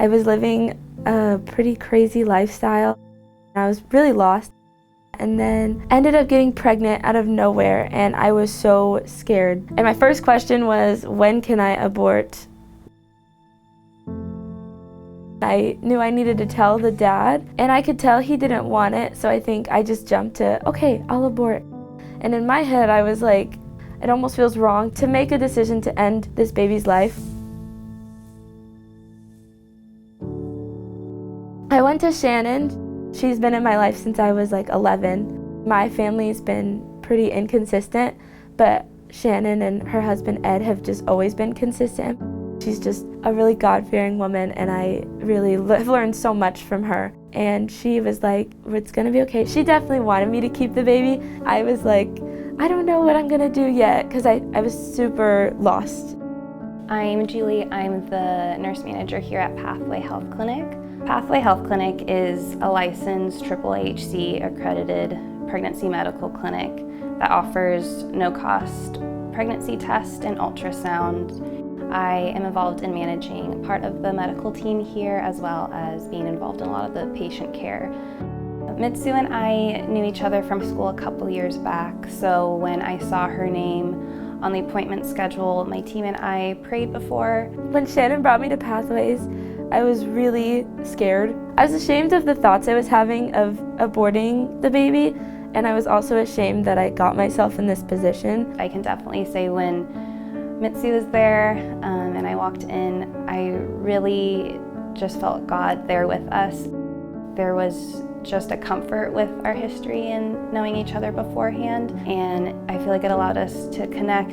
I was living a pretty crazy lifestyle. I was really lost, and then ended up getting pregnant out of nowhere, and I was so scared. And my first question was, when can I abort? I knew I needed to tell the dad, and I could tell he didn't want it, so I think I just jumped to, okay, I'll abort. And in my head, I was like, it almost feels wrong to make a decision to end this baby's life. I went to Shannon. She's been in my life since I was like 11. My family's been pretty inconsistent, but Shannon and her husband Ed have just always been consistent. She's just a really God-fearing woman, and I really have learned so much from her. And she was like, it's gonna be okay. She definitely wanted me to keep the baby. I was like, I don't know what I'm gonna do yet, because I was super lost. I'm Julie. I'm the nurse manager here at Pathway Health Clinic. Pathway Health Clinic is a licensed AAHC accredited pregnancy medical clinic that offers no-cost pregnancy test and ultrasound. I am involved in managing part of the medical team here, as well as being involved in a lot of the patient care. Mitsu and I knew each other from school a couple years back, so when I saw her name on the appointment schedule, my team and I prayed before. When Shannon brought me to Pathways, I was really scared. I was ashamed of the thoughts I was having of aborting the baby, and I was also ashamed that I got myself in this position. I can definitely say when Mitsu was there and I walked in, I really just felt God there with us. There was just a comfort with our history and knowing each other beforehand, and I feel like it allowed us to connect.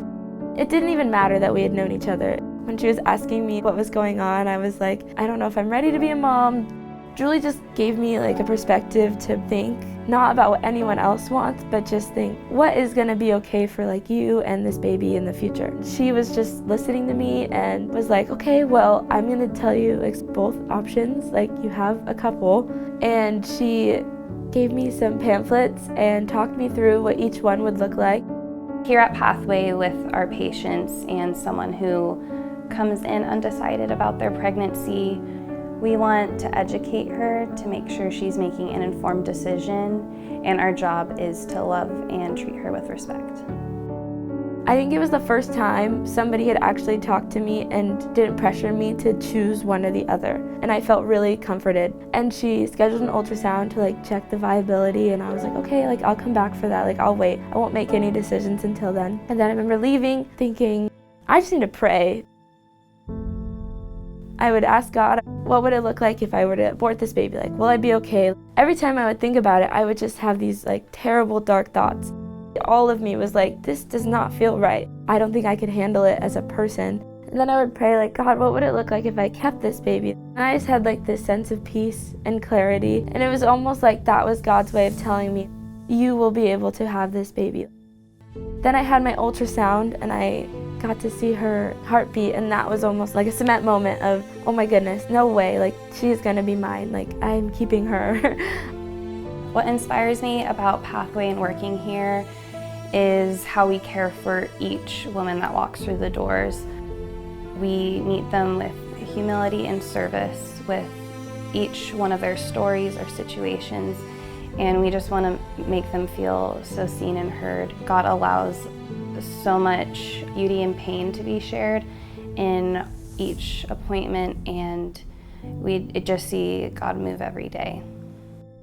It didn't even matter that we had known each other. When she was asking me what was going on, I was like, I don't know if I'm ready to be a mom. Julie just gave me like a perspective to think, not about what anyone else wants, but just think, what is gonna be okay for like you and this baby in the future? She was just listening to me and was like, okay, well, I'm gonna tell you like both options, like you have a couple. And she gave me some pamphlets and talked me through what each one would look like. Here at Pathway, with our patients and someone who comes in undecided about their pregnancy, we want to educate her to make sure she's making an informed decision, and our job is to love and treat her with respect. I think it was the first time somebody had actually talked to me and didn't pressure me to choose one or the other, and I felt really comforted. And she scheduled an ultrasound to like check the viability, and I was like, okay, like I'll come back for that, like I'll wait. I won't make any decisions until then. And then I remember leaving thinking, I just need to pray. I would ask God, what would it look like if I were to abort this baby? Like, will I be okay? Every time I would think about it, I would just have these like terrible dark thoughts. All of me was like, this does not feel right. I don't think I could handle it as a person. And then I would pray like, God, what would it look like if I kept this baby? And I just had like this sense of peace and clarity. And it was almost like that was God's way of telling me, you will be able to have this baby. Then I had my ultrasound and I got to see her heartbeat, and that was almost like a cement moment of, oh my goodness, no way, like she is gonna be mine, like I'm keeping her. What inspires me about Pathway and working here is how we care for each woman that walks through the doors. We meet them with humility and service with each one of their stories or situations, and we just want to make them feel so seen and heard. God allows so much beauty and pain to be shared in each appointment, and we just see God move every day.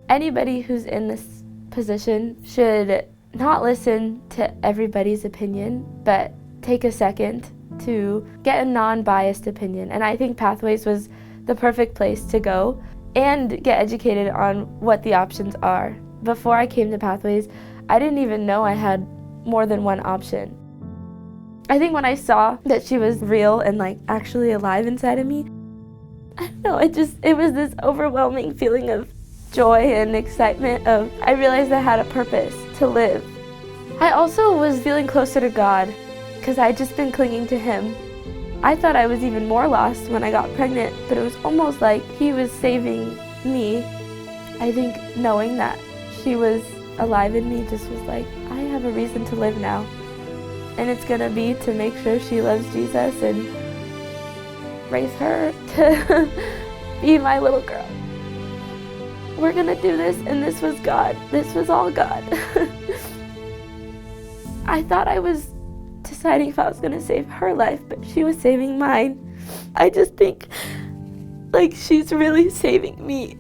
Anybody who's in this position should not listen to everybody's opinion, but take a second to get a non-biased opinion. And I think Pathways was the perfect place to go and get educated on what the options are. Before I came to Pathways, I didn't even know I had more than one option. I think when I saw that she was real and like actually alive inside of me, I don't know, it was this overwhelming feeling of joy and excitement of, I realized I had a purpose to live. I also was feeling closer to God because I'd just been clinging to Him. I thought I was even more lost when I got pregnant, but it was almost like He was saving me. I think knowing that she was alive in me just was like, I have a reason to live now. And it's gonna be to make sure she loves Jesus and raise her to be my little girl. We're gonna do this, and this was God. This was all God. I thought I was deciding if I was gonna save her life, but she was saving mine. I just think, like, she's really saving me.